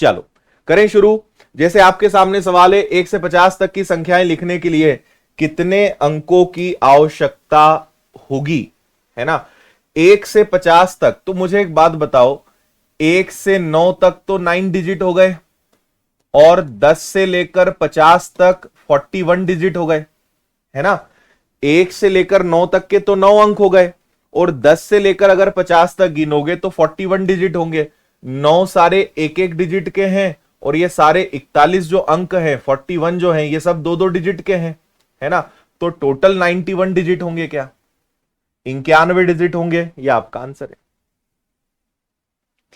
चलो करें शुरू। जैसे आपके सामने सवाल है, 1 से 50 तक की संख्याएं लिखने के लिए कितने अंकों की आवश्यकता होगी, है ना। 1 से 50 तक, तो मुझे एक बात बताओ, 1 से 9 तक तो 9 डिजिट हो गए, और 10 से लेकर 50 तक 41 डिजिट हो गए, है ना। 1 से लेकर 9 तक के तो 9 अंक हो गए, और 10 से लेकर अगर 50 तक गिनोगे तो 41 डिजिट होंगे। 9 सारे एक एक डिजिट के हैं, और ये सारे 41 जो अंक हैं, 41 जो हैं, ये सब दो दो डिजिट के हैं, है ना। तो टोटल 91 डिजिट होंगे क्या, 91 डिजिट होंगे, ये आपका आंसर है।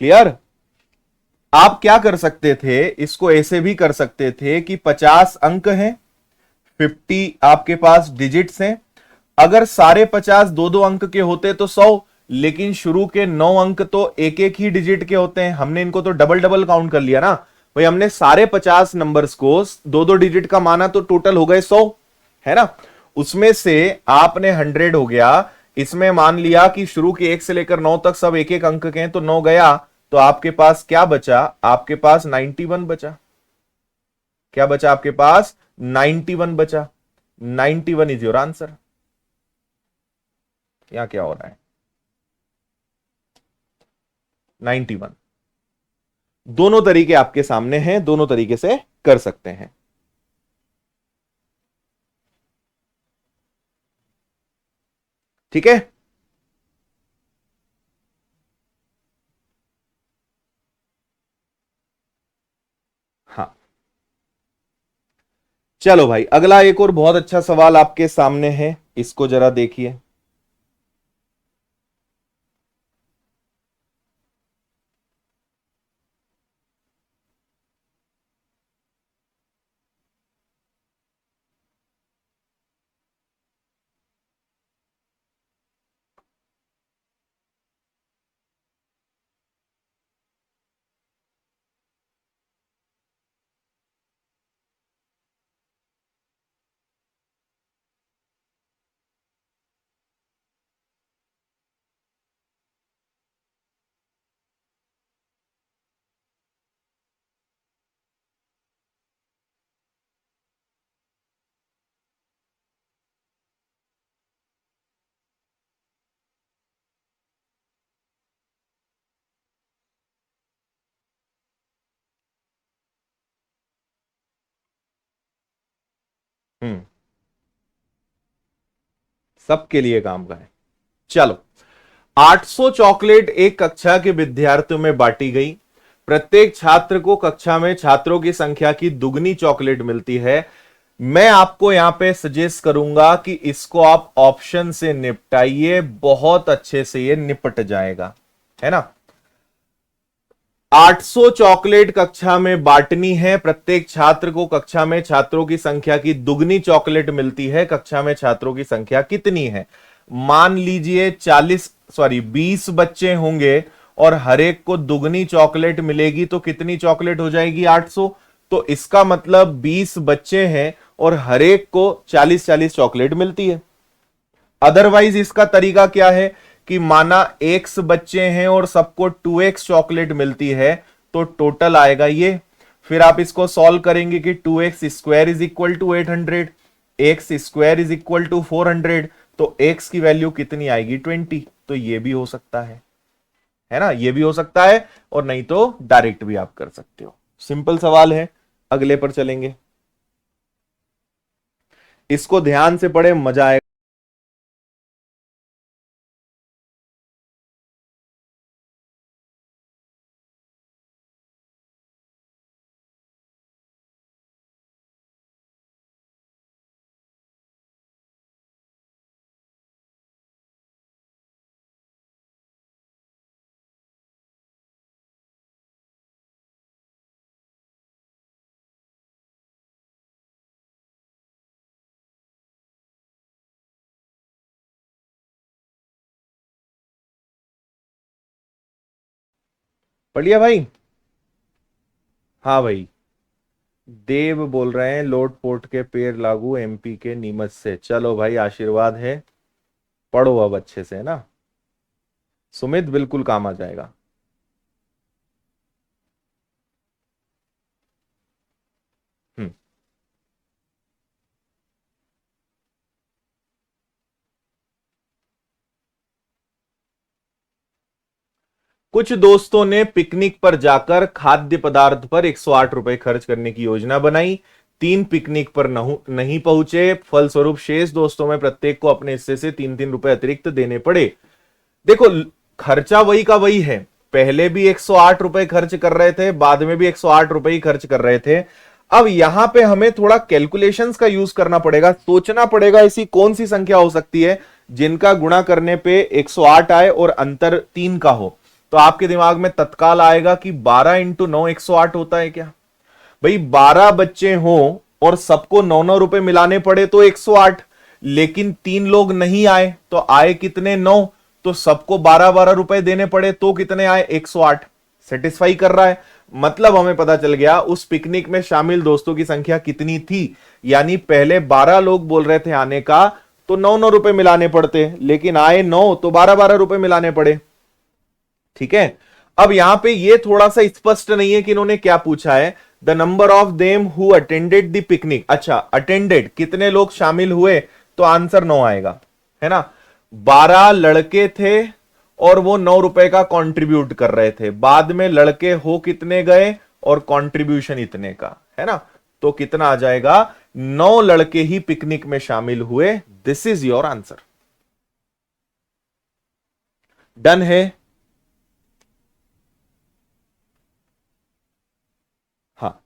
क्लियर। आप क्या कर सकते थे, इसको ऐसे भी कर सकते थे कि 50 अंक हैं, 50 आपके पास डिजिट्स हैं। अगर सारे 50 दो दो अंक के होते तो 100, लेकिन शुरू के 9 अंक तो एक एक ही डिजिट के होते हैं, हमने इनको तो डबल डबल काउंट कर लिया ना भाई। हमने सारे 50 नंबर्स को दो दो डिजिट का माना, तो टोटल हो गए 100, है ना। उसमें से आपने 100 हो गया, इसमें मान लिया कि शुरू के 1 से लेकर 9 तक सब एक एक अंक के हैं, तो 9 गया, तो आपके पास क्या बचा, आपके पास 91 बचा। क्या बचा आपके पास, 91 बचा। 91 इज योर आंसर। यहां क्या हो रहा है, 91। दोनों तरीके आपके सामने हैं, दोनों तरीके से कर सकते हैं। ठीक है। हाँ, चलो भाई, अगला एक और बहुत अच्छा सवाल आपके सामने है, इसको जरा देखिए। हम्म, सबके लिए काम का है। चलो, 800 चॉकलेट एक कक्षा के विद्यार्थियों में बांटी गई। प्रत्येक छात्र को कक्षा में छात्रों की संख्या की दुगनी चॉकलेट मिलती है। मैं आपको यहां पे सजेस्ट करूंगा कि इसको आप ऑप्शन से निपटाइए, बहुत अच्छे से ये निपट जाएगा, है ना। 800 चॉकलेट कक्षा में बांटनी है, प्रत्येक छात्र को कक्षा में छात्रों की संख्या की दुगनी चॉकलेट मिलती है। कक्षा में छात्रों की संख्या कितनी है, मान लीजिए 20 बच्चे होंगे, और हर एक को दुगनी चॉकलेट मिलेगी, तो कितनी चॉकलेट हो जाएगी, 800। तो इसका मतलब 20 बच्चे हैं और हर एक को 40-40 चॉकलेट मिलती है। अदरवाइज इसका तरीका क्या है कि माना एक्स बच्चे हैं और सबको 2x चॉकलेट मिलती है, तो टोटल आएगा ये। फिर आप इसको सॉल्व करेंगे कि 2x square is equal to 800, x square is equal to 400, तो x की वैल्यू कितनी आएगी, 20। तो ये भी हो सकता है ना, ये भी हो सकता है, और नहीं तो डायरेक्ट भी आप कर सकते हो। सिंपल सवाल है। अगले पर चलेंगे, इसको ध्यान से पढ़े, मजा आएगा। पढ़ लिया भाई। हाँ भाई, देव बोल रहे हैं लोट पोर्ट के पेड़ लागू एमपी के नीमच से। चलो भाई, आशीर्वाद है, पढ़ो अब अच्छे से, है ना। सुमित बिल्कुल काम आ जाएगा। कुछ दोस्तों ने पिकनिक पर जाकर खाद्य पदार्थ पर 108 रुपए खर्च करने की योजना बनाई। 3 पिकनिक पर नहीं पहुंचे, फलस्वरूप शेष दोस्तों में प्रत्येक को अपने हिस्से से 3-3 रुपए अतिरिक्त देने पड़े। देखो, खर्चा वही का वही है, पहले भी 108 रुपए खर्च कर रहे थे, बाद में भी 108 रुपए ही खर्च कर रहे थे। अब यहां पे हमें थोड़ा कैलकुलेशंस का यूज करना पड़ेगा, सोचना पड़ेगा ऐसी कौन सी संख्या हो सकती है जिनका गुणा करने पे 108 आए और अंतर 3 का हो। तो आपके दिमाग में तत्काल आएगा कि 12 इंटू 9 108 होता है क्या? भाई 12 बच्चे हों और सबको 9-9 रुपए मिलाने पड़े तो 108, लेकिन 3 लोग नहीं आए तो आए कितने? 9, तो सबको 12-12 रुपए देने पड़े तो कितने आए? 108। सेटिस्फाई कर रहा है, मतलब हमें पता चल गया उस पिकनिक में शामिल दोस्तों की संख्या कितनी थी। यानी पहले 12 लोग बोल रहे थे आने का, तो 9-9 रुपए मिलाने पड़ते, लेकिन आए 9 तो 12-12 रुपए मिलाने पड़े। ठीक है, अब यहां पे ये थोड़ा सा स्पष्ट नहीं है कि इन्होंने क्या पूछा है। The number of them who attended the picnic, अच्छा अटेंडेड कितने लोग शामिल हुए, तो आंसर 9 आएगा, है ना। 12 लड़के थे और वो 9 रुपए का कंट्रीब्यूट कर रहे थे, बाद में लड़के हो कितने गए और कंट्रीब्यूशन इतने का, है ना। तो कितना आ जाएगा? 9 लड़के ही पिकनिक में शामिल हुए। This is your answer. Done है? हाँ,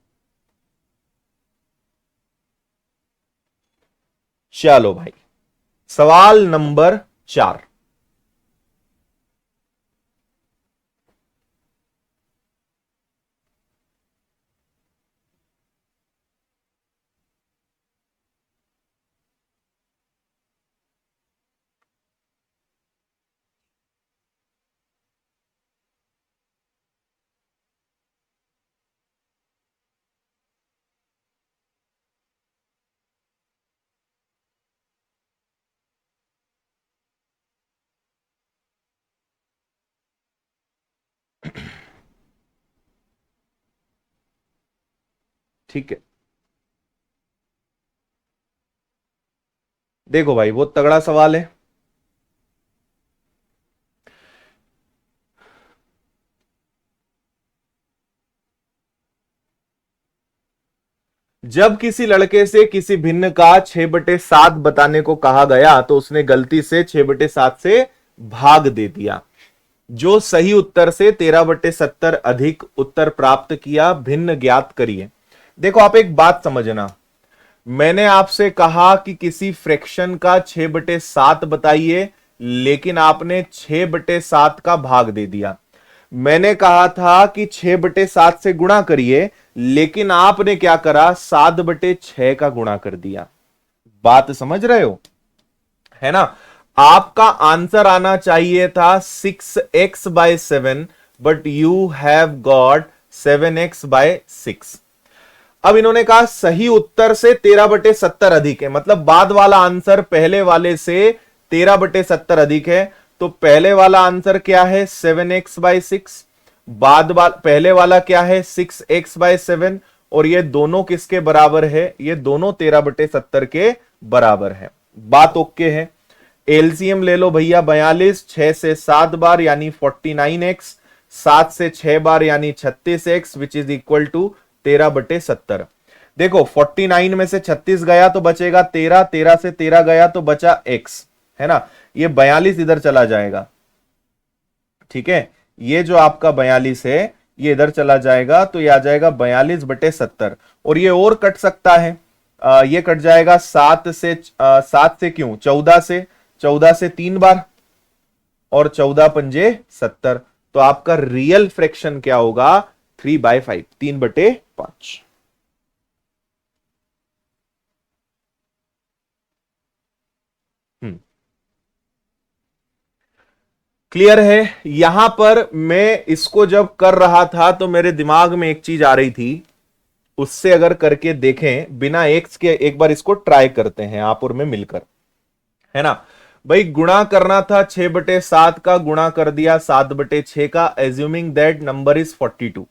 चलो भाई, सवाल नंबर 4। ठीक है, देखो भाई, बहुत तगड़ा सवाल है। जब किसी लड़के से किसी भिन्न का 6/7 बताने को कहा गया तो उसने गलती से 6/7 से भाग दे दिया। जो सही उत्तर से 13/70 अधिक उत्तर प्राप्त किया, भिन्न ज्ञात करिए। देखो, आप एक बात समझना, मैंने आपसे कहा कि किसी फ्रैक्शन का 6/7 बताइए, लेकिन आपने 6/7 का भाग दे दिया। मैंने कहा था कि 6/7 से गुणा करिए, लेकिन आपने क्या करा? 7/6 का गुणा कर दिया। बात समझ रहे हो, है ना। आपका आंसर आना चाहिए था 6x/7, but you have got 7x/6। अब इन्होंने कहा सही उत्तर से 13/70 अधिक है, मतलब बाद वाला आंसर पहले वाले से 13/70 अधिक है। तो पहले वाला आंसर क्या है? 7x/6। पहले वाला क्या है? 6x/7। और ये दोनों किसके बराबर है? ये दोनों 13/70 के बराबर है। बात ओके है। एलसीएम ले लो भैया, 42, 6 से 7 बार यानी 49x, 7 से 6 बार यानी 36x, which is equal to 13/70। देखो, 49 में से 36 गया तो बचेगा 13, 13 से 13 गया तो बचा x, है ना। ये 42 इधर चला जाएगा, ठीक है। ये जो आपका 42 है ये इधर चला जाएगा, तो ये आ जाएगा 42/70। और ये और कट सकता है, ये कट जाएगा 7 से क्यों 14 से 3 बार, और 14 पंजे 70। तो आपका रियल फ्रैक्शन क्या होगा? 3/5, 3/5। क्लियर है? यहां पर मैं इसको जब कर रहा था तो मेरे दिमाग में एक चीज आ रही थी, उससे अगर करके देखें बिना एक्स के, एक बार इसको ट्राई करते हैं आप और मैं मिलकर, है ना। भाई गुणा करना था 6/7 का, गुणा कर दिया 7/6 का, एज्यूमिंग दैट नंबर इज 42।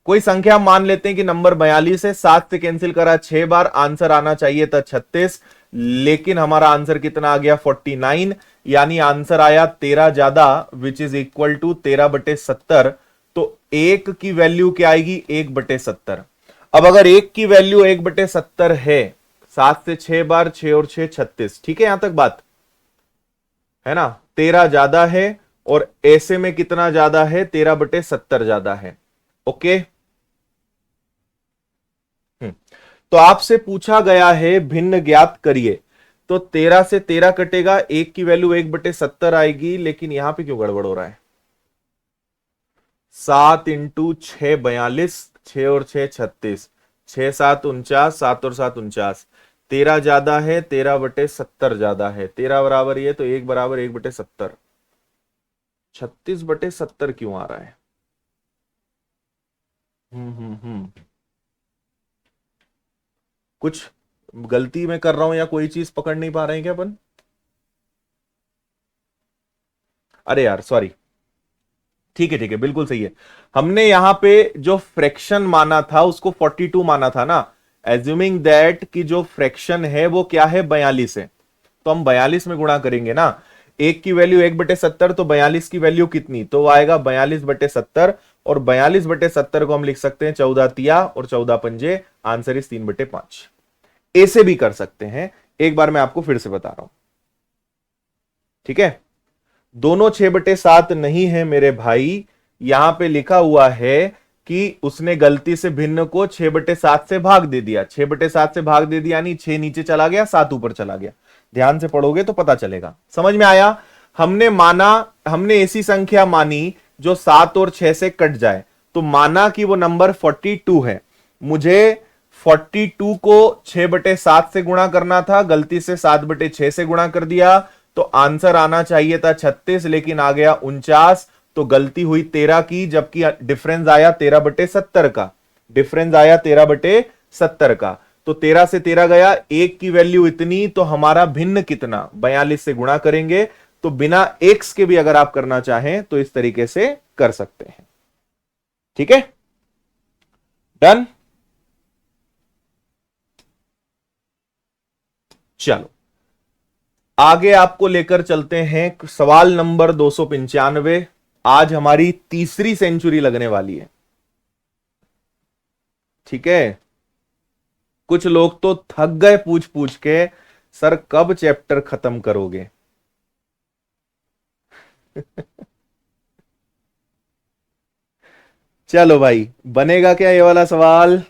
कोई संख्या मान लेते हैं कि नंबर 42 है, 7 से कैंसिल करा 6 बार, आंसर आना चाहिए था 36। लेकिन हमारा आंसर कितना आ गया 49, यानी आंसर आया 13 ज्यादा, विच इज इक्वल टू 13/70। तो 1 की वैल्यू क्या आएगी 1/70। अब अगर 1 की वैल्यू 1/70 है, 7 से 6 बार, 6 और 6 36, ठीक है यहां तक बात है ना। 13 ज्यादा है और ऐसे में कितना ज्यादा है 13/70 ज्यादा है। ओके, तो आपसे पूछा गया है भिन्न ज्ञात करिए, तो 13 से 13 कटेगा, 1 की वैल्यू 1/70 आएगी, लेकिन यहां पे क्यों गड़बड़ हो रहा है। 7 इंटू 6 42, 6 और 6 36, 6 7 49, 7 और 7 49, 13 ज्यादा है 13/70 ज्यादा है, 13 बराबर ये, तो 1 बराबर 1/70। 36/70 क्यों आ रहा है। हम्म। कुछ गलती में कर रहा हूं या कोई चीज पकड़ नहीं पा रहे हैं क्या अपन। अरे यार सॉरी, ठीक है बिल्कुल सही है। हमने यहां पे जो फ्रैक्शन माना था उसको 42 माना था ना, एज्यूमिंग दैट कि जो फ्रैक्शन है वो क्या है 42 है, तो हम 42 में गुणा करेंगे ना। 1 की वैल्यू 1/70, तो 42 की वैल्यू कितनी, तो वो आएगा 42/70, और 42/70 को हम लिख सकते हैं 14 तिया और 14 पंजे, आंसर इज 3/5। ऐसे भी कर सकते हैं, एक बार मैं आपको फिर से बता रहा हूं, ठीक है। दोनों 6/7 नहीं है मेरे भाई, यहां पे लिखा हुआ है कि उसने गलती से भिन्न को 6/7 से भाग दे दिया, 6/7 से भाग दे दिया यानी 6 नीचे चला गया 7 ऊपर चला गया। ध्यान से पढ़ोगे तो पता चलेगा, समझ में आया। हमने ऐसी संख्या मानी जो 7 और 6 से कट जाए, तो माना कि वो नंबर 42 है। मुझे 42 को 6/7 से गुणा करना था, गलती से 7/6 से गुणा कर दिया, तो आंसर आना चाहिए था 36, लेकिन आ गया 49। तो गलती हुई 13 की, जबकि डिफरेंस आया 13/70 का, डिफरेंस आया 13/70 का। तो 13 से 13 गया, 1 की वैल्यू इतनी, तो हमारा भिन्न कितना 42 से गुणा करेंगे। तो बिना एक्स के भी अगर आप करना चाहें तो इस तरीके से कर सकते हैं, ठीक है, डन। चलो आगे आपको लेकर चलते हैं सवाल नंबर 295। आज हमारी तीसरी सेंचुरी लगने वाली है, ठीक है। कुछ लोग तो थक गए पूछ पूछ के, सर कब चैप्टर खत्म करोगे। चलो भाई, बनेगा क्या ये वाला सवाल।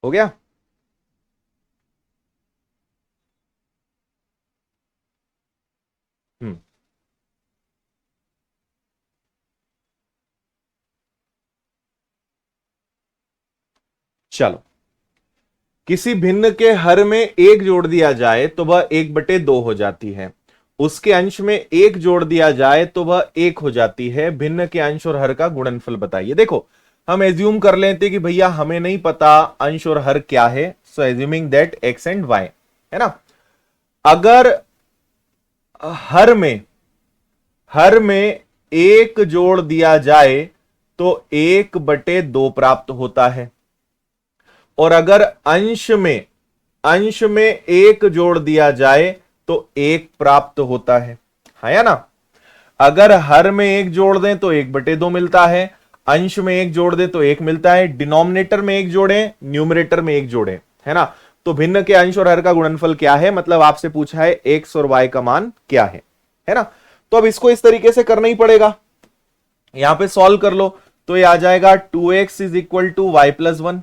हो गया। हम्म। चलो, किसी भिन्न के हर में एक जोड़ दिया जाए तो वह 1/2 हो जाती है, उसके अंश में एक जोड़ दिया जाए तो वह 1 हो जाती है, भिन्न के अंश और हर का गुणनफल बताइए। देखो, हम एज्यूम कर लेते कि भैया हमें नहीं पता अंश और हर क्या है, so assuming that X and Y, है ना। अगर हर में एक जोड़ दिया जाए तो 1/2 प्राप्त होता है, और अगर अंश में एक जोड़ दिया जाए तो 1 प्राप्त होता है या ना। अगर हर में एक जोड़ दें तो 1/2 मिलता है, अंश में एक जोड़ दें तो 1 मिलता है, डिनोमिनेटर में एक जोड़े न्यूमरेटर में एक जोड़े, है ना। तो भिन्न के अंश और हर का गुणनफल क्या है, मतलब आपसे पूछा है एक्स और वाई का मान क्या है ना। तो अब इसको इस तरीके से करना ही पड़ेगा, यहां पे सॉल्व कर लो तो ये आ जाएगा 2x is equal to y plus 1,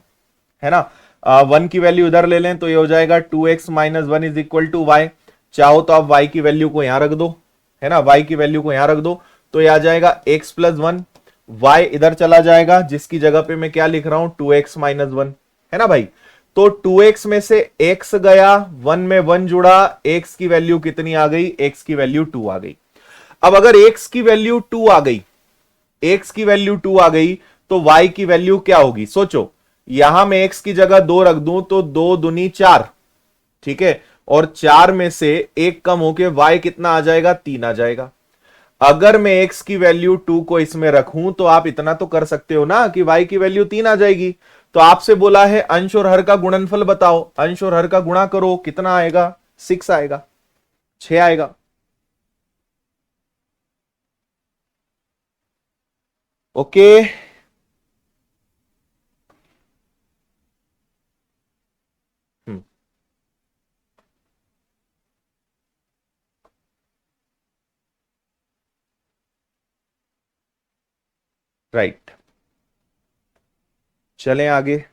है ना। वन की वैल्यू इधर ले लें तो ये हो जाएगा 2x-1 is equal to Y. चाहो तो आप y की वैल्यू को यहां रख दो, है ना, y की वैल्यू को यहां रख दो तो ये आ जाएगा x+1। y इधर चला जाएगा जिसकी जगह पे मैं क्या लिख रहा हूं 2x-1, है ना भाई। तो 2x में से x गया, 1 में 1 जुड़ा, x की वैल्यू कितनी आ गई, x की वैल्यू 2 आ गई। अब अगर x की वैल्यू 2 आ गई, x की वैल्यू 2 आ गई तो y की वैल्यू क्या होगी सोचो। यहां मैं x की जगह 2 रख दूं तो 2 दूनी 4, ठीक है, और 4 में से एक कम होके y कितना आ जाएगा, 3 आ जाएगा। अगर मैं x की वैल्यू 2 को इसमें रखूं तो आप इतना तो कर सकते हो ना कि y की वैल्यू 3 आ जाएगी। तो आपसे बोला है अंश और हर का गुणनफल बताओ, अंश और हर का गुणा करो, कितना आएगा, 6 आएगा, 6 आएगा। ओके। हम्म। राइट, चलें आगे।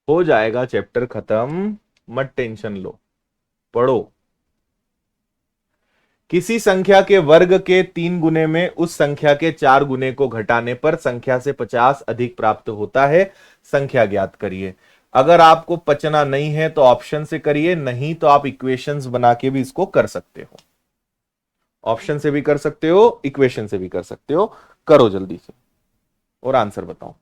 हो जाएगा चैप्टर खत्म, मत टेंशन लो, पढ़ो। किसी संख्या के वर्ग के 3 गुने में उस संख्या के 4 गुने को घटाने पर संख्या से 50 अधिक प्राप्त होता है, संख्या ज्ञात करिए। अगर आपको पचना नहीं है तो ऑप्शन से करिए, नहीं तो आप इक्वेशंस बना के भी इसको कर सकते हो। ऑप्शन से भी कर सकते हो, इक्वेशन से भी कर सकते हो। करो जल्दी से और आंसर बताओ।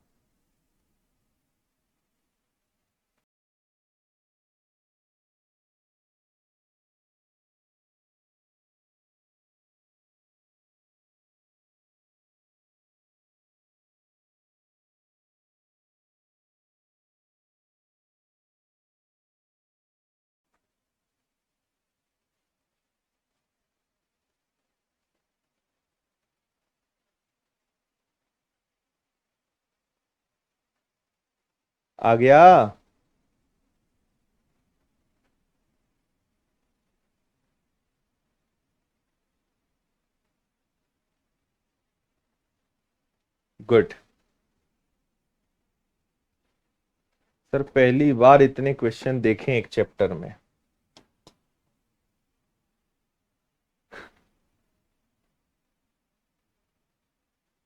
आ गया। गुड। सर पहली बार इतने क्वेश्चन देखें एक चैप्टर में।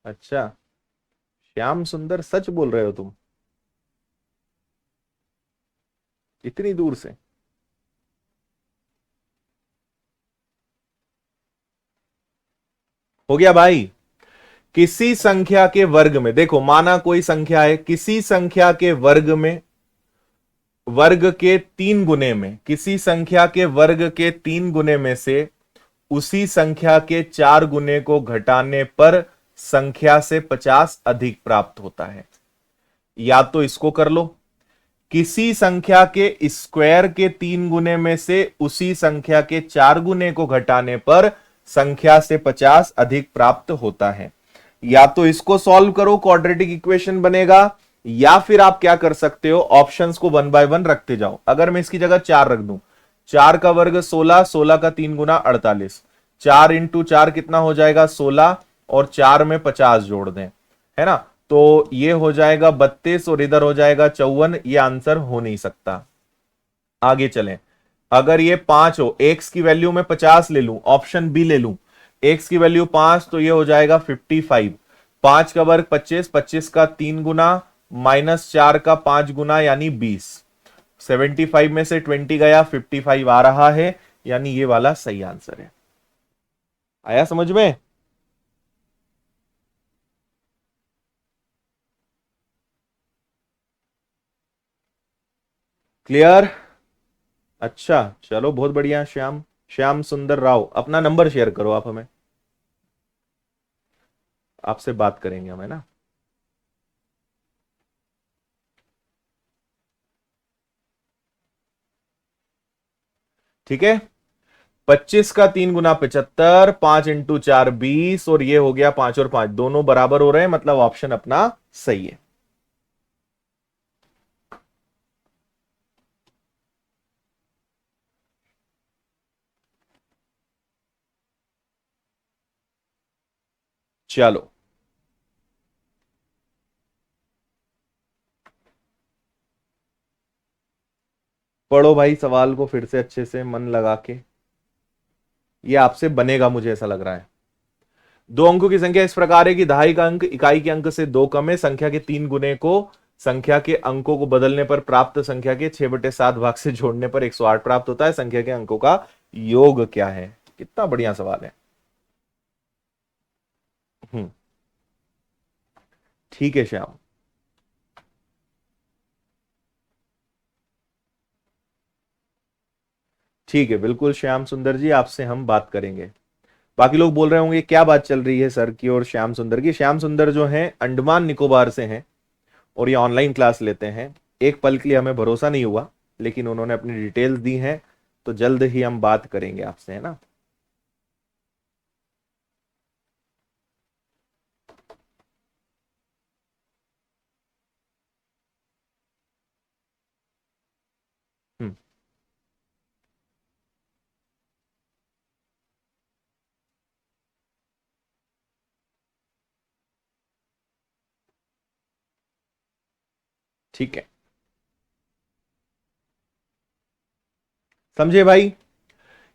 अच्छा, श्याम सुंदर सच बोल रहे हो तुम, इतनी दूर से? हो गया भाई। किसी संख्या के वर्ग में, देखो माना कोई संख्या है, किसी संख्या के वर्ग में, वर्ग के 3 गुने में, किसी संख्या के वर्ग के 3 गुने में से उसी संख्या के 4 गुने को घटाने पर संख्या से 50 अधिक प्राप्त होता है। या तो इसको कर लो, किसी संख्या के स्क्वायर के 3 गुने में से उसी संख्या के 4 गुने को घटाने पर संख्या से 50 अधिक प्राप्त होता है। या तो इसको सॉल्व करो, क्वाड्रेटिक इक्वेशन बनेगा, या फिर आप क्या कर सकते हो, ऑप्शंस को 1 बाय 1 रखते जाओ। अगर मैं इसकी जगह 4 रख दूं, 4 का वर्ग 16, 16 का 3 गुना 48, 4 इंटू 4 कितना हो जाएगा 16, और 4 में 50 जोड़ दें, है ना, तो ये हो जाएगा 32 और इधर हो जाएगा 54। ये आंसर हो नहीं सकता। आगे चलें। अगर ये 5 हो, एक्स की वैल्यू में 50 ले लूं, ऑप्शन बी ले लूं, एक्स की वैल्यू 5 तो ये हो जाएगा 55। 5 का वर्ग 25, 25 का 3 गुना माइनस 4 का 5 गुना यानी 20। 75 में से 20 गया, 55 आ रहा है, यानी ये वाला सही आंसर है। आया समझ में? क्लियर? अच्छा चलो, बहुत बढ़िया। श्याम, श्याम सुंदर राव, अपना नंबर शेयर करो आप हमें, आपसे बात करेंगे हम, है ना। ठीक है। 25 का 3 गुना 75, 5 इंटू 4 20, और ये हो गया 5 और 5 दोनों बराबर हो रहे हैं, मतलब ऑप्शन अपना सही है। चलो पढ़ो भाई सवाल को फिर से अच्छे से मन लगा के, ये आपसे बनेगा मुझे ऐसा लग रहा है। दो अंकों की संख्या इस प्रकार है कि दहाई का अंक इकाई के अंक से 2 कम है। संख्या के 3 गुने को संख्या के अंकों को बदलने पर प्राप्त संख्या के 6/7 भाग से जोड़ने पर 108 प्राप्त होता है। संख्या के अंकों का योग क्या है? कितना बढ़िया सवाल है। ठीक है श्याम। ठीक है, बिल्कुल श्याम सुंदर जी, आपसे हम बात करेंगे। बाकी लोग बोल रहे होंगे क्या बात चल रही है सर की और श्याम सुंदर की। श्याम सुंदर जो हैं अंडमान निकोबार से हैं और ये ऑनलाइन क्लास लेते हैं। एक पल के लिए हमें भरोसा नहीं हुआ, लेकिन उन्होंने अपनी डिटेल्स दी हैं, तो जल्द ही हम बात करेंगे आपसे, है ना। हम्म, ठीक है, समझे भाई।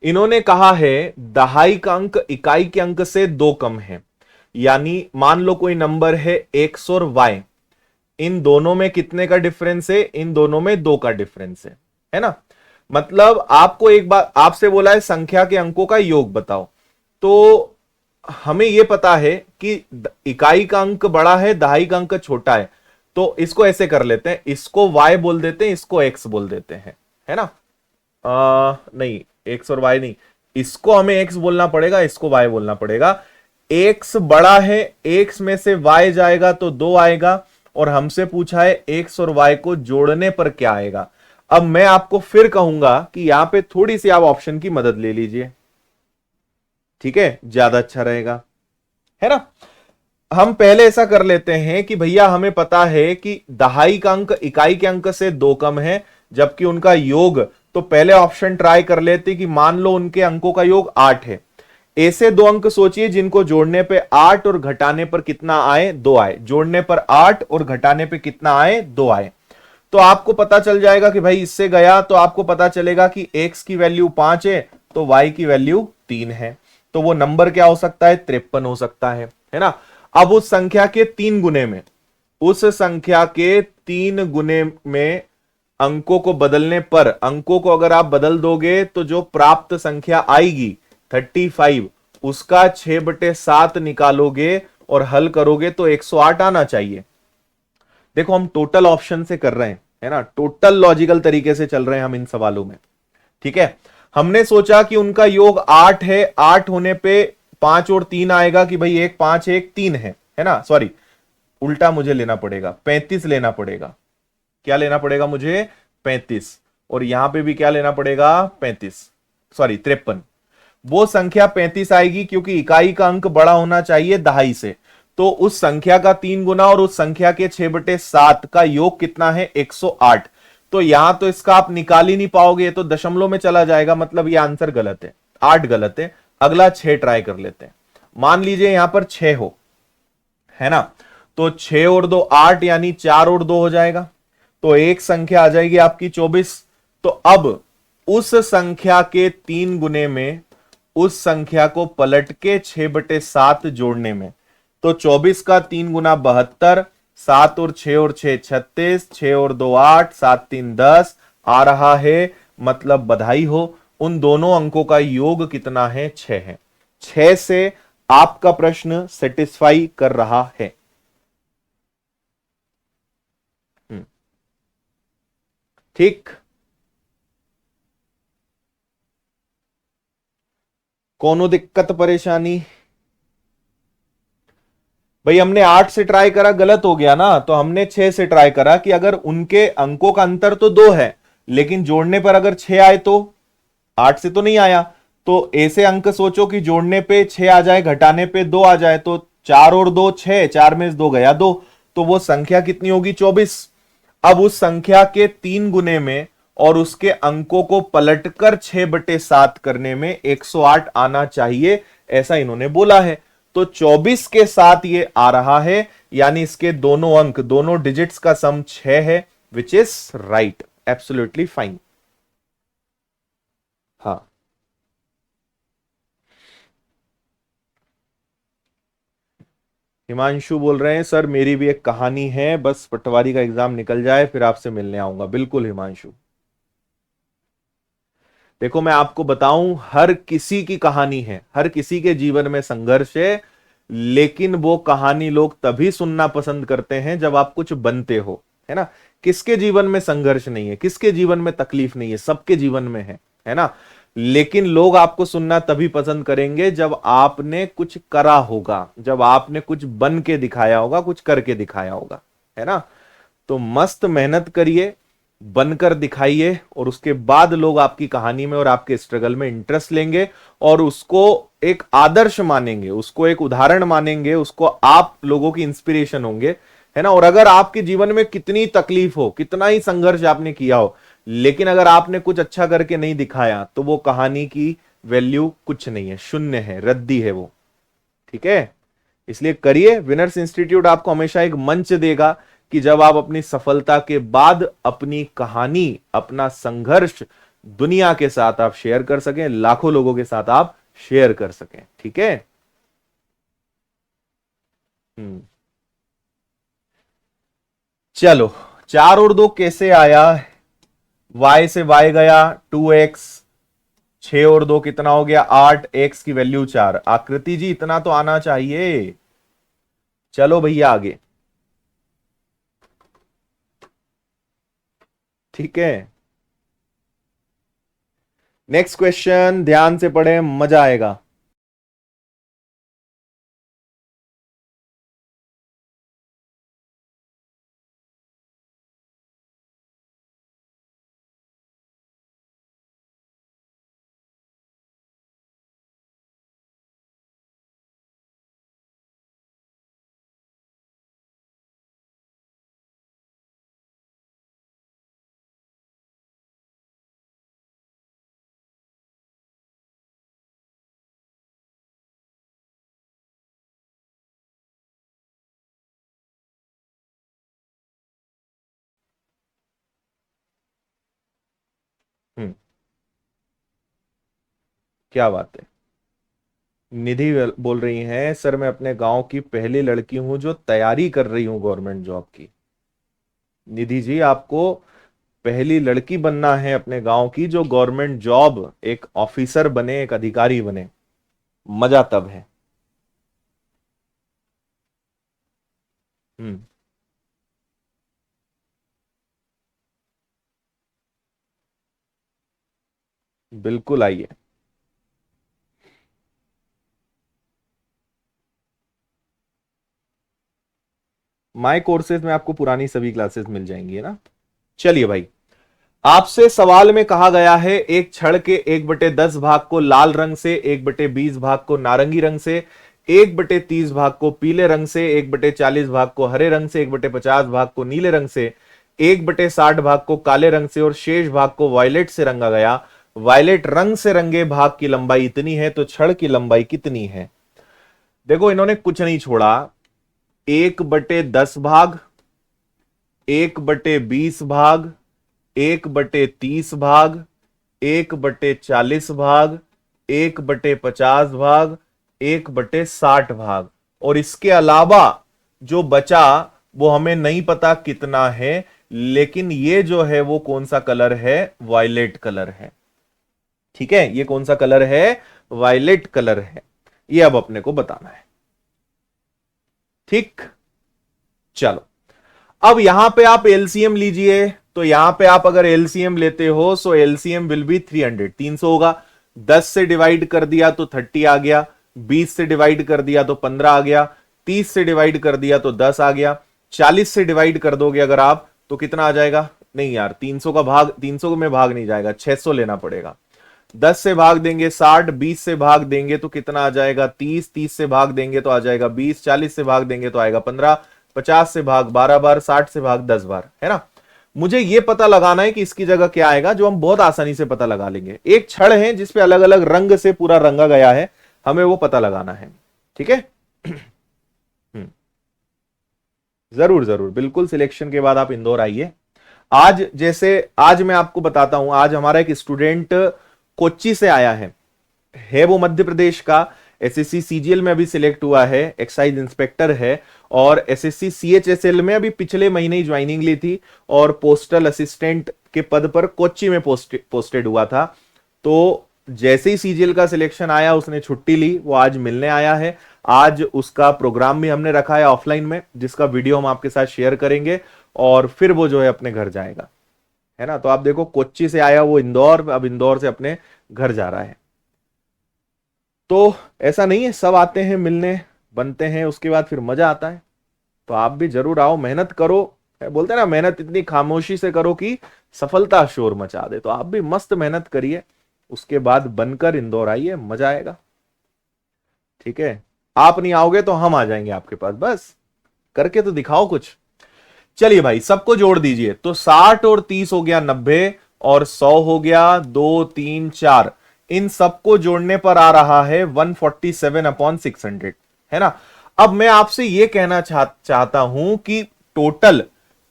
इन्होंने कहा है दहाई का अंक इकाई के अंक से 2 कम है, यानी मान लो कोई नंबर है x और y, इन दोनों में कितने का डिफरेंस है? इन दोनों में 2 का डिफरेंस है ना। मतलब आपको एक बार आपसे बोला है संख्या के अंकों का योग बताओ, तो हमें यह पता है कि इकाई का अंक बड़ा है, दहाई का अंक छोटा है, तो इसको ऐसे कर लेते हैं, इसको y बोल देते हैं, इसको x बोल देते हैं, है ना। नहीं, x और y नहीं, इसको हमें x बोलना पड़ेगा, इसको y बोलना पड़ेगा। x बड़ा है, x में से y जाएगा तो 2 आएगा, और हमसे पूछा है x और y को जोड़ने पर क्या आएगा। अब मैं आपको फिर कहूंगा कि यहां पे थोड़ी सी आप ऑप्शन की मदद ले लीजिए, ठीक है, ज्यादा अच्छा रहेगा, है ना। हम पहले ऐसा कर लेते हैं कि भैया हमें पता है कि दहाई का अंक इकाई के अंक से 2 कम है, जबकि उनका योग, तो पहले ऑप्शन ट्राई कर लेते कि मान लो उनके अंकों का योग 8 है। ऐसे 2 अंक सोचिए जिनको जोड़ने पे 8 और घटाने पर कितना आए? 2 आए। जोड़ने पर 8 और घटाने पे कितना आए? 2 आए। तो आपको पता चल जाएगा कि भाई इससे गया तो आपको पता चलेगा कि x की वैल्यू 5 है तो y की वैल्यू 3 है, तो वो नंबर क्या हो सकता है? 53 हो सकता है ना। अब उस संख्या के 3 गुने में, उस संख्या के 3 गुने में अंकों को बदलने पर, अंकों को अगर आप बदल दोगे तो जो प्राप्त संख्या आएगी 35, उसका 6/7 निकालोगे और हल करोगे तो 108 आना चाहिए। देखो हम टोटल ऑप्शन से कर रहे हैं, है ना, टोटल लॉजिकल तरीके से चल रहे हैं हम इन सवालों में, ठीक है। हमने सोचा कि उनका योग 8 है, 8 होने पे 5 और 3 आएगा कि भाई 1 5 1 3 है ना। सॉरी, उल्टा मुझे लेना पड़ेगा, 35 लेना पड़ेगा। क्या लेना पड़ेगा मुझे? 35। और यहां पे भी क्या लेना पड़ेगा? 35, सॉरी 53। वो संख्या 35 आएगी क्योंकि इकाई का अंक बड़ा होना चाहिए दहाई से, तो उस संख्या का 3 गुना और उस संख्या के 6/7 का योग कितना है? 108। तो यहां तो इसका आप निकाल ही नहीं पाओगे, ये तो दशमलव में चला जाएगा, मतलब ये आंसर गलत है, 8 गलत है। अगला 6 ट्राई कर लेते हैं। मान लीजिए यहां पर 6 हो, है ना, तो 6 और 2 8, यानी 4 और 2 हो जाएगा, तो एक संख्या आ जाएगी आपकी 24। तो अब उस संख्या के 3 गुने में उस संख्या को पलट के 6/7 जोड़ने में, तो 24 का 3 गुना 72, 7 और 6 और 6 36, 6 और 2 8, 7 3 10 आ रहा है, मतलब बधाई हो, उन दोनों अंकों का योग कितना है? 6 है। 6 से आपका प्रश्न सेटिस्फाई कर रहा है। ठीक, कोनो दिक्कत परेशानी? भाई हमने 8 से ट्राई करा, गलत हो गया ना, तो हमने 6 से ट्राई करा कि अगर उनके अंकों का अंतर तो 2 है, लेकिन जोड़ने पर अगर 6 आए तो 8 से तो नहीं आया, तो ऐसे अंक सोचो कि जोड़ने पे 6 आ जाए, घटाने पे 2 आ जाए, तो 4 और 2 6, 4 में से 2 गया 2, तो वो संख्या कितनी होगी? 24। अब उस संख्या के 3 गुने में और उसके अंकों को पलटकर 6/7 करने में 108 आना चाहिए, ऐसा इन्होंने बोला है। तो 24 के साथ ये आ रहा है, यानी इसके दोनों अंक, दोनों डिजिट्स का सम 6 है, which is right, absolutely fine. हाँ, हिमांशु बोल रहे हैं सर मेरी भी एक कहानी है, बस पटवारी का एग्जाम निकल जाए फिर आपसे मिलने आऊंगा। बिल्कुल हिमांशु, देखो मैं आपको बताऊं, हर किसी की कहानी है, हर किसी के जीवन में संघर्ष है, लेकिन वो कहानी लोग तभी सुनना पसंद करते हैं जब आप कुछ बनते हो, है ना। किसके जीवन में संघर्ष नहीं है, किसके जीवन में तकलीफ नहीं है? सबके जीवन में है ना। लेकिन लोग आपको सुनना तभी पसंद करेंगे जब आपने कुछ करा होगा, जब आपने कुछ बन के दिखाया होगा, कुछ करके दिखाया होगा, है ना। तो मस्त मेहनत करिए, बनकर दिखाइए, और उसके बाद लोग आपकी कहानी में और आपके स्ट्रगल में इंटरेस्ट लेंगे और उसको एक आदर्श मानेंगे, उसको एक उदाहरण मानेंगे, उसको आप लोगों की इंस्पिरेशन होंगे, है ना। और अगर आपके जीवन में कितनी तकलीफ हो, कितना ही संघर्ष आपने किया हो, लेकिन अगर आपने कुछ अच्छा करके नहीं दिखाया, तो वो कहानी की वैल्यू कुछ नहीं है, शून्य है, रद्दी है वो, ठीक है। इसलिए करिए। विनर्स इंस्टीट्यूट आपको हमेशा एक मंच देगा कि जब आप अपनी सफलता के बाद अपनी कहानी, अपना संघर्ष दुनिया के साथ आप शेयर कर सकें, लाखों लोगों के साथ आप शेयर कर सकें, ठीक है। हम्म, चलो, 4 और 2 कैसे आया? y से y गया 2x, 6 और 2 कितना हो गया? 8, x की वैल्यू 4। आकृति जी इतना तो आना चाहिए। चलो भैया आगे, ठीक है। नेक्स्ट क्वेश्चन ध्यान से पढ़े, मजा आएगा। हम्म, क्या बात है। निधि बोल रही हैं सर मैं अपने गांव की पहली लड़की हूं जो तैयारी कर रही हूं गवर्नमेंट जॉब की। निधि जी, आपको पहली लड़की बनना है अपने गांव की जो गवर्नमेंट जॉब, एक ऑफिसर बने, एक अधिकारी बने। मजा तब है। हम्म, बिल्कुल आइए। माय कोर्सेज में आपको पुरानी सभी क्लासेस मिल जाएंगी, है ना। चलिए भाई, आपसे सवाल में कहा गया है एक छड़ के 1/10 भाग को लाल रंग से, 1/20 भाग को नारंगी रंग से, 1/30 भाग को पीले रंग से, 1/40 भाग को हरे रंग से, 1/50 भाग को नीले रंग से, 1/60 भाग को काले रंग से और शेष भाग को वायलेट से रंगा गया। वायलेट रंग से रंगे भाग की लंबाई इतनी है, तो छड़ की लंबाई कितनी है? देखो इन्होंने कुछ नहीं छोड़ा, 1/10 भाग, 1/20 भाग, 1/30 भाग, 1/40 भाग, 1/50 भाग, 1/60 भाग, और इसके अलावा जो बचा वो हमें नहीं पता कितना है, लेकिन ये जो है वो कौन सा कलर है? वायलेट कलर है, ठीक है। ये कौन सा कलर है? वायलेट कलर है। ये अब अपने को बताना है, ठीक। चलो, अब यहां पे आप एलसीएम लीजिए, तो यहां पे आप अगर एलसीएम लेते हो सो एलसीएम विल बी 300, 300 होगा। 10 से डिवाइड कर दिया तो 30 आ गया, 20 से डिवाइड कर दिया तो 15 आ गया, 30 से डिवाइड कर दिया तो 10 आ गया, 40 से डिवाइड कर दोगे अगर आप तो कितना आ जाएगा? नहीं यार, 300 का भाग, 300 में भाग नहीं जाएगा, 600 लेना पड़ेगा। 10 से भाग देंगे 60, 20 से भाग देंगे तो कितना आ जाएगा 30, 30 से भाग देंगे तो आ जाएगा 20, 40 से भाग देंगे तो आएगा 15, 50 से भाग 12 बार, 60 से भाग 10 बार, है ना। मुझे यह पता लगाना है कि इसकी जगह क्या आएगा, जो हम बहुत आसानी से पता लगा लेंगे। एक छड़ है जिसपे अलग अलग रंग से पूरा रंगा गया है, हमें वो पता लगाना है, ठीक है। जरूर जरूर, बिल्कुल। सिलेक्शन के बाद आप इंदौर आइए। आज जैसे आज मैं आपको बताता हूं, आज हमारा एक स्टूडेंट कोच्चि से आया है वो मध्य प्रदेश का, एसएससी सीजीएल में अभी सिलेक्ट हुआ है, एक्साइज इंस्पेक्टर है, और एसएससी सीएचएसएल में अभी पिछले महीने ही ज्वाइनिंग ली थी, और पोस्टल असिस्टेंट के पद पर कोच्चि में पोस्टेड हुआ था। तो जैसे ही सीजीएल का सिलेक्शन आया उसने छुट्टी ली, वो आज मिलने आया है। आज उसका प्रोग्राम भी हमने रखा है ऑफलाइन में, जिसका वीडियो हम आपके साथ शेयर करेंगे, और फिर वो जो है अपने घर जाएगा, है ना। तो आप देखो, कोच्चि से आया वो इंदौर, अब इंदौर से अपने घर जा रहा है। तो ऐसा नहीं है, सब आते हैं मिलने, बनते हैं, उसके बाद फिर मजा आता है। तो आप भी जरूर आओ, मेहनत करो। बोलते हैं ना, मेहनत इतनी खामोशी से करो कि सफलता शोर मचा दे। तो आप भी मस्त मेहनत करिए, उसके बाद बनकर इंदौर आइए, मजा आएगा, ठीक है। आप नहीं आओगे तो हम आ जाएंगे आपके पास, बस करके तो दिखाओ कुछ। चलिए भाई, सबको जोड़ दीजिए। तो 60 और 30 हो गया 90, और 100 हो गया 2 3 4, इन सबको जोड़ने पर आ रहा है 147/600, है ना। अब मैं आपसे यह कहना चाहता हूं कि टोटल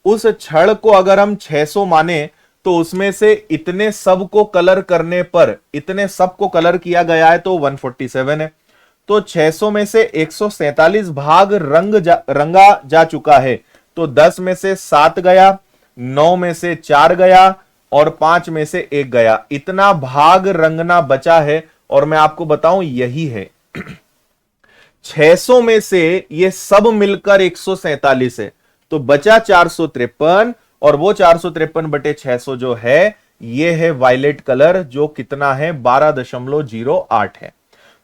उस छड़ को अगर हम 600 माने, तो उसमें से इतने सब को कलर करने पर, इतने सब को कलर किया गया है तो 147 है। तो 600 में से 147 भाग रंगा जा चुका है। तो 10 में से 7 गया, 9 में से 4 गया, और 5 में से 1 गया। इतना भाग रंगना बचा है, और मैं आपको बताऊं यही है। 600 में से ये सब मिलकर 147 है, तो बचा 453, और वो 453/600 जो है, ये है वायलेट कलर, जो कितना है 12.08 है।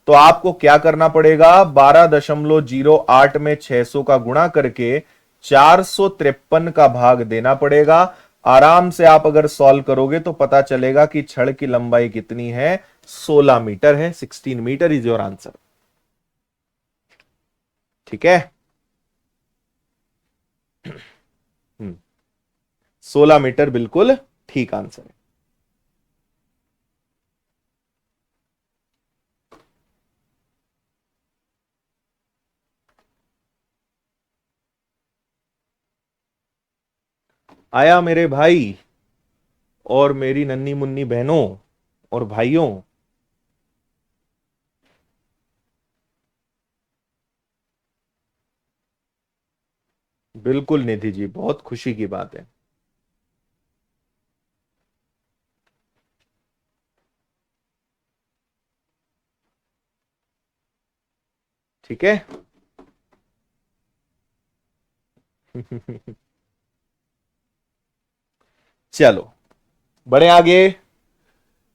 तो आपको क्या करना पड़ेगा, 12.08 में 600 का गुणा करके 453 का भाग देना पड़ेगा। आराम से आप अगर सॉल्व करोगे तो पता चलेगा कि छड़ की लंबाई कितनी है, 16 मीटर है। 16 मीटर इज योर आंसर, ठीक है। 16 मीटर बिल्कुल ठीक आंसर है। आया मेरे भाई और मेरी नन्ही मुन्नी बहनों और भाइयों। बिल्कुल निधि जी, बहुत खुशी की बात है। ठीक है। चलो बड़े आगे,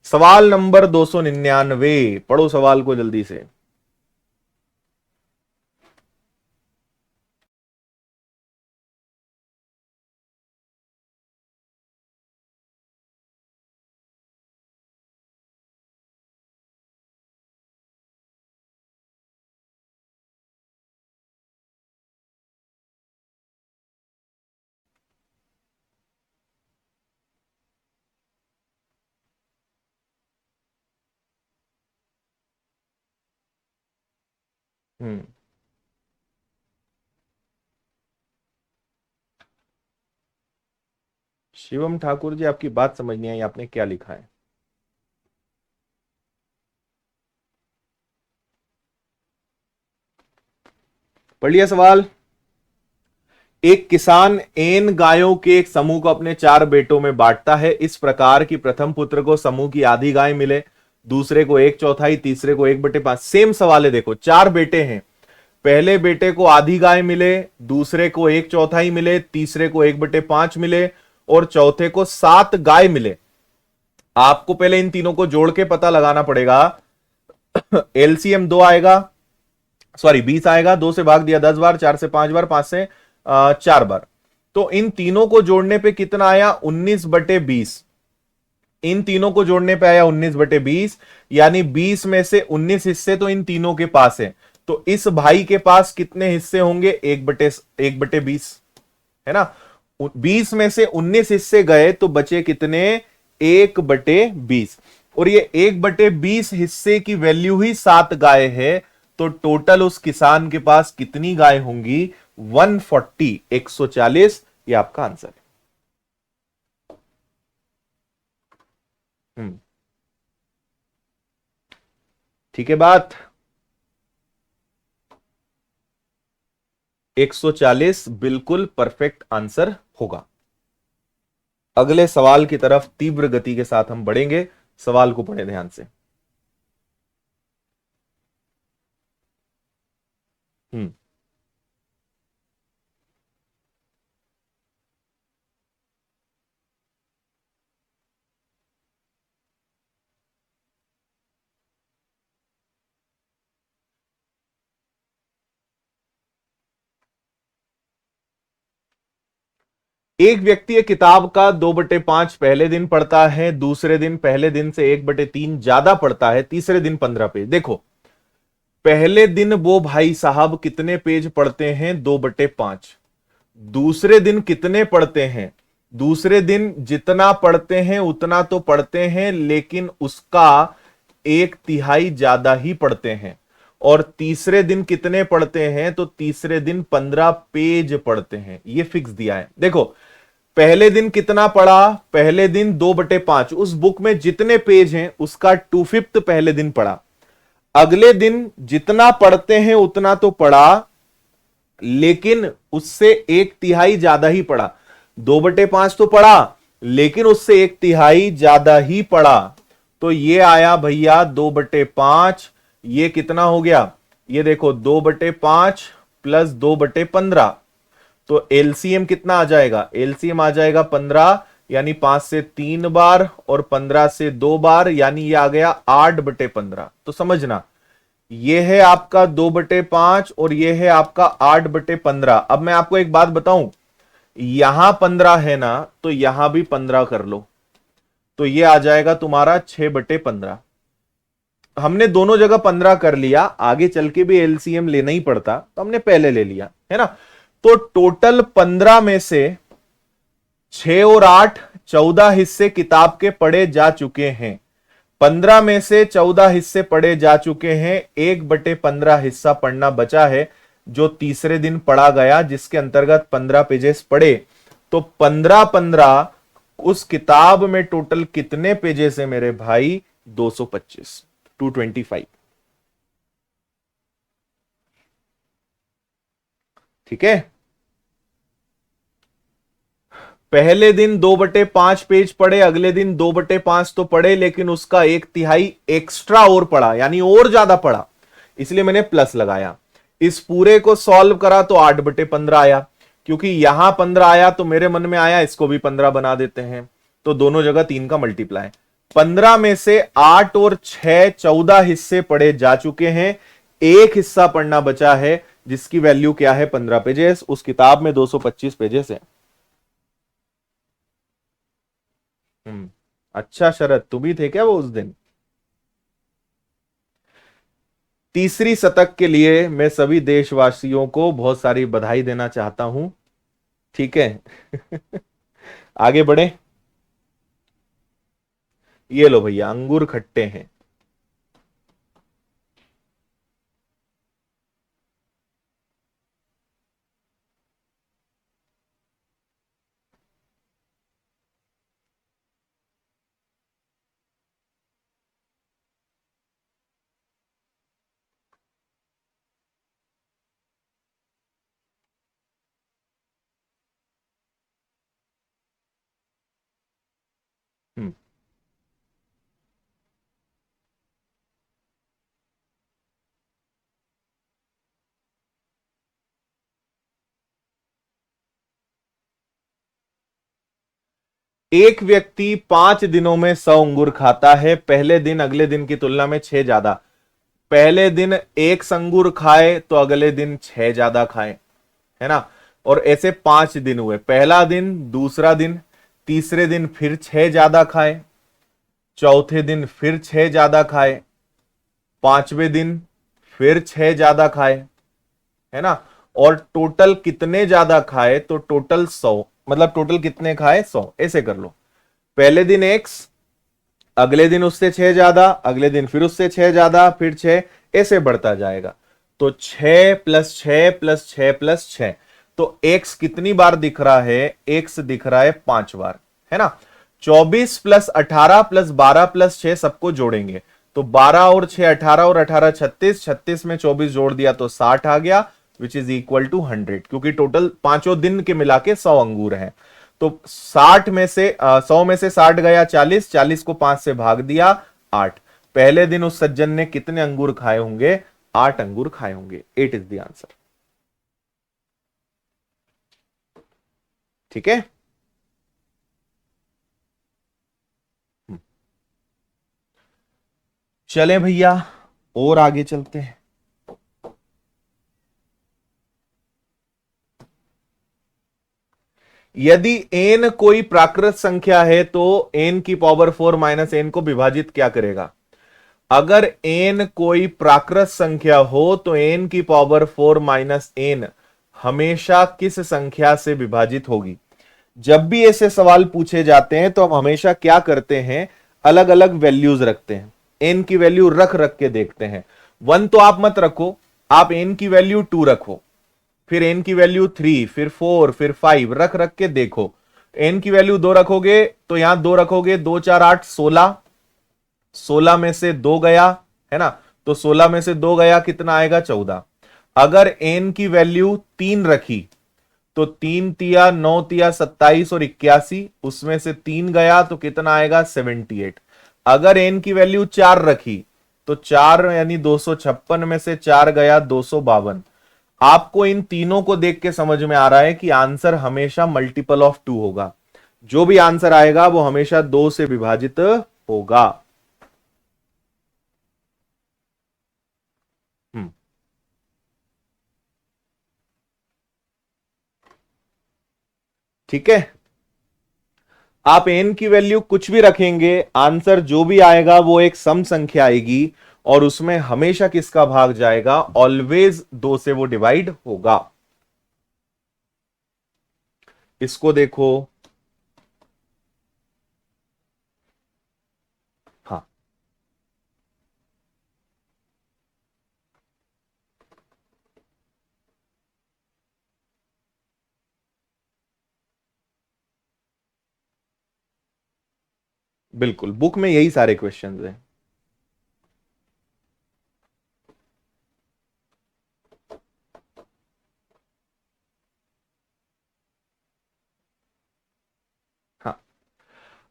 सवाल नंबर 299, पढ़ो सवाल को जल्दी से। हम्म शिवम ठाकुर जी, आपकी बात समझ नहीं आई, आपने क्या लिखा है। पढ़ लिया सवाल। एक किसान एन गायों के एक समूह को अपने 4 बेटों में बांटता है, इस प्रकार कि प्रथम पुत्र को समूह की आधी गाय मिले, दूसरे को 1/4, तीसरे को 1/5। सेम सवाल है, देखो 4 बेटे हैं, पहले बेटे को आधी गाय मिले, दूसरे को 1/4 मिले, तीसरे को 1/5 मिले, और चौथे को 7 गाय मिले। आपको पहले इन तीनों को जोड़ के पता लगाना पड़ेगा। एलसीएम 2 आएगा, सॉरी 20 आएगा, 2 से भाग दिया 10 बार, 4 से 5 बार, 5 से 4 बार। तो इन तीनों को जोड़ने पे कितना आया, 19/20। इन तीनों को जोड़ने पे आया 19/20, यानी 20 में से 19 हिस्से तो इन तीनों के पास है। तो इस भाई के पास कितने हिस्से होंगे? 1/20, है ना। 20 में से 19 हिस्से गए तो बचे कितने? 1/20। और ये 1/20 हिस्से की वैल्यू ही 7 गाय है, तो टोटल उस किसान के पास कितनी गाय होंगी? 140, 140। ये आपका आंसर है। ठीक है बात। 140 बिल्कुल परफेक्ट आंसर होगा। अगले सवाल की तरफ तीव्र गति के साथ हम बढ़ेंगे। सवाल को पढ़े ध्यान से। हम्म एक व्यक्ति एक किताब का 2/5 पहले दिन पढ़ता है, दूसरे दिन पहले दिन से 1/3 ज्यादा पढ़ता है, तीसरे दिन 15 पेज। देखो, पहले दिन वो भाई साहब कितने पेज पढ़ते हैं? 2/5। दूसरे दिन कितने पढ़ते हैं? दूसरे दिन जितना पढ़ते हैं उतना तो पढ़ते हैं, लेकिन उसका 1/3 ज्यादा ही पढ़ते हैं। और तीसरे दिन कितने पढ़ते हैं? तो तीसरे दिन 15 पेज पढ़ते हैं। ये फिक्स दिया है। देखो, पहले दिन कितना पढ़ा? पहले दिन 2/5। उस बुक में जितने पेज हैं उसका 2/5 पहले दिन पढ़ा। अगले दिन जितना पढ़ते हैं उतना तो पढ़ा, लेकिन उससे 1/3 ज्यादा ही पढ़ा। 2/5 तो पढ़ा, लेकिन उससे 1/3 ज्यादा ही पढ़ा। तो ये आया भैया 2/5। ये कितना हो गया? ये देखो, 2/5 प्लस 2/15। तो एलसीएम कितना आ जाएगा? एलसीएम आ जाएगा 15, यानी 5 से 3 बार और 15 से 2 बार, यानी ये आ गया 8/15। तो समझना, ये है आपका 2/5 और ये है आपका 8/15। अब मैं आपको एक बात बताऊं, यहां 15 है ना, तो यहां भी 15 कर लो, तो ये आ जाएगा तुम्हारा 6/15। हमने दोनों जगह 15 कर लिया, आगे चल के भी एलसीएम लेना ही पड़ता, तो हमने पहले ले लिया, है ना। तो टोटल 15 में से 6 और 8, 14 हिस्से किताब के पढ़े जा चुके हैं। 15 में से 14 हिस्से पढ़े जा चुके हैं, 1/15 हिस्सा पढ़ना बचा है, जो तीसरे दिन पढ़ा गया, जिसके अंतर्गत 15 पेजेस पढ़े। तो 15-15 उस किताब में टोटल कितने पेजेस है मेरे भाई? 225, 225। ठीक है। पहले दिन 2/5 पेज पढ़े, अगले दिन 2/5 तो पढ़े, लेकिन उसका 1/3 एक्स्ट्रा और पढ़ा, यानी और ज्यादा पढ़ा, इसलिए मैंने प्लस लगाया। इस पूरे को सॉल्व करा तो 8/15 आया। क्योंकि यहां 15 आया तो मेरे मन में आया इसको भी 15 बना देते हैं, तो दोनों जगह 3 का मल्टीप्लाई। 15 में से 8 और 6, 14 हिस्से पढ़े जा चुके हैं, एक हिस्सा पढ़ना बचा है, जिसकी वैल्यू क्या है? 15 पेजेस। उस किताब में 225 पेजेस है। अच्छा शरद, तुम ही थे क्या वो उस दिन? तीसरी शतक के लिए मैं सभी देशवासियों को बहुत सारी बधाई देना चाहता हूं। ठीक है। आगे बढ़े। ये लो भैया, अंगूर खट्टे हैं। हम्म एक व्यक्ति 5 दिनों में 100 अंगूर खाता है। पहले दिन अगले दिन की तुलना में 6 ज्यादा। पहले दिन 1 अंगूर खाए तो अगले दिन 6 ज्यादा खाए, है ना। और ऐसे 5 दिन हुए, पहला दिन, दूसरा दिन, तीसरे दिन फिर 6 ज्यादा खाए, चौथे दिन फिर 6 ज्यादा खाए, पांचवें दिन फिर 6 ज्यादा खाए, है ना। और टोटल कितने ज्यादा खाए, तो टोटल 100, मतलब टोटल कितने खाए 100, ऐसे कर लो। पहले दिन x, अगले दिन उससे 6 ज्यादा, अगले दिन फिर उससे 6 ज्यादा, फिर 6, ऐसे बढ़ता जाएगा। तो 6 प्लस 6 प्लस 6 प्लस 6, तो x कितनी बार दिख रहा है, x दिख रहा है 5 बार, है ना। 24 प्लस 18 प्लस 12 प्लस 6 सबको जोड़ेंगे, तो 12 और 6 18 और 18 36, 36 में 24 जोड़ दिया तो 60 आ गया, विच इज इक्वल टू 100, क्योंकि टोटल पांचों दिन के मिला के 100 अंगूर हैं। तो 60 में से 100 में से 60 गया 40, 40 को 5 से भाग दिया 8। पहले दिन उस सज्जन ने कितने अंगूर खाए होंगे, 8 अंगूर खाए होंगे। 8 इज द आंसर। ठीक है। चलें भैया, और आगे चलते हैं। यदि n कोई प्राकृत संख्या है तो n की पावर 4 माइनस n को विभाजित क्या करेगा। अगर n कोई प्राकृत संख्या हो तो n की पावर 4 माइनस n हमेशा किस संख्या से विभाजित होगी। जब भी ऐसे सवाल पूछे जाते हैं तो हम हमेशा क्या करते हैं, अलग अलग वैल्यूज रखते हैं, n की वैल्यू रख रख के देखते हैं। 1 तो आप मत रखो, आप n की वैल्यू 2 रखो, फिर n की वैल्यू 3, फिर 4, फिर 5, रख रख के देखो। n की वैल्यू 2 रखोगे तो यहां 2 रखोगे, 2 4 8 16, 16 में से 2 गया, है ना, तो 16 में से 2 गया कितना आएगा 14। अगर n की वैल्यू 3 रखी तो 3 तिया 9 तिया 27 और 81, उसमें से 3 गया तो कितना आएगा 78। अगर n की वैल्यू 4 रखी तो 4 यानी 256 में से 4 गया 252। आपको इन तीनों को देख के समझ में आ रहा है कि आंसर हमेशा मल्टीपल ऑफ 2 होगा। जो भी आंसर आएगा वो हमेशा 2 से विभाजित होगा। हम्म, ठीक है। आप n की वैल्यू कुछ भी रखेंगे, आंसर जो भी आएगा वो एक सम संख्या आएगी, और उसमें हमेशा किसका भाग जाएगा, ऑलवेज 2 से वो डिवाइड होगा। इसको देखो। हाँ, बिल्कुल, बुक में यही सारे क्वेश्चंस हैं। हाँ,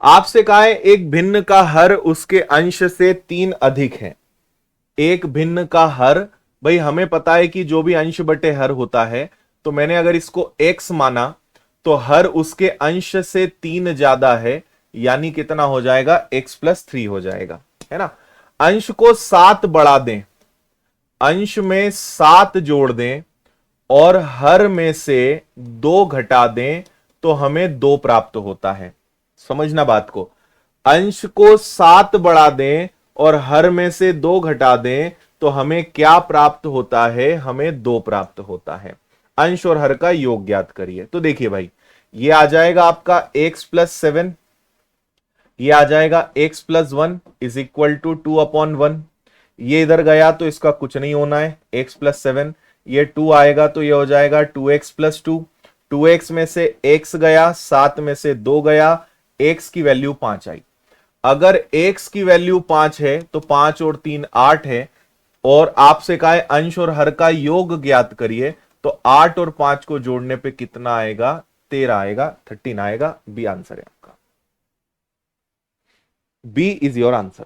आपसे कहा है एक भिन्न का हर उसके अंश से 3 अधिक है। एक भिन्न का हर, भाई हमें पता है कि जो भी अंश बटे हर होता है, तो मैंने अगर इसको x माना तो हर उसके अंश से 3 ज्यादा है, यानी कितना हो जाएगा, x प्लस 3 हो जाएगा, है ना। अंश को 7 बढ़ा दें, अंश में 7 जोड़ दें और हर में से 2 घटा दें तो हमें 2 प्राप्त होता है। समझना बात को, अंश को 7 बढ़ा दें और हर में से 2 घटा दें तो हमें क्या प्राप्त होता है, हमें 2 प्राप्त होता है। अंश और हर का योग ज्ञात करिए। तो देखिए भाई, ये आ जाएगा आपका x प्लस 7, ये आ जाएगा x plus 1 is equal to 2/1। ये इधर गया तो इसका कुछ नहीं होना है, x प्लस 7। ये 2 आएगा तो ये हो जाएगा 2x प्लस 2। 2x में से x गया, 7 में से 2 गया, x की वैल्यू 5 आई। अगर x की वैल्यू 5 है तो 5 और 3 8 है, और आपसे कहा है अंश और हर का योग ज्ञात करिए, तो 8 और 5 को जोड़ने पे कितना आएगा, 13 आएगा, 13 आएगा। बी आंसर है आपका, बी इज योर आंसर।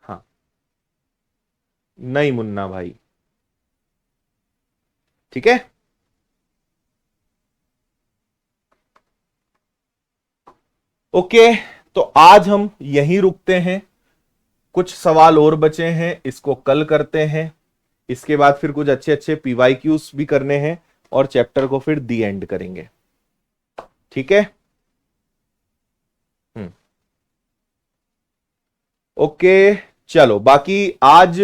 हाँ, नहीं मुन्ना भाई, ठीक है। ओके, तो आज हम यहीं रुकते हैं, कुछ सवाल और बचे हैं, इसको कल करते हैं। इसके बाद फिर कुछ अच्छे अच्छे पीवाईक्यूज भी करने हैं, और चैप्टर को फिर दी एंड करेंगे। ठीक है। ओके, चलो बाकी आज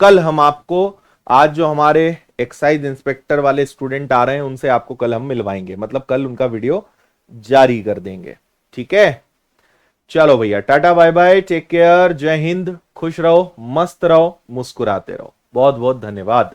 कल हम आपको, आज जो हमारे एक्साइज इंस्पेक्टर वाले स्टूडेंट आ रहे हैं उनसे आपको कल हम मिलवाएंगे, मतलब कल उनका वीडियो जारी कर देंगे। ठीक है, चलो भैया, tata bye bye, take care, जय हिंद, खुश रहो, मस्त रहो, मुस्कुराते रहो। बहुत बहुत धन्यवाद।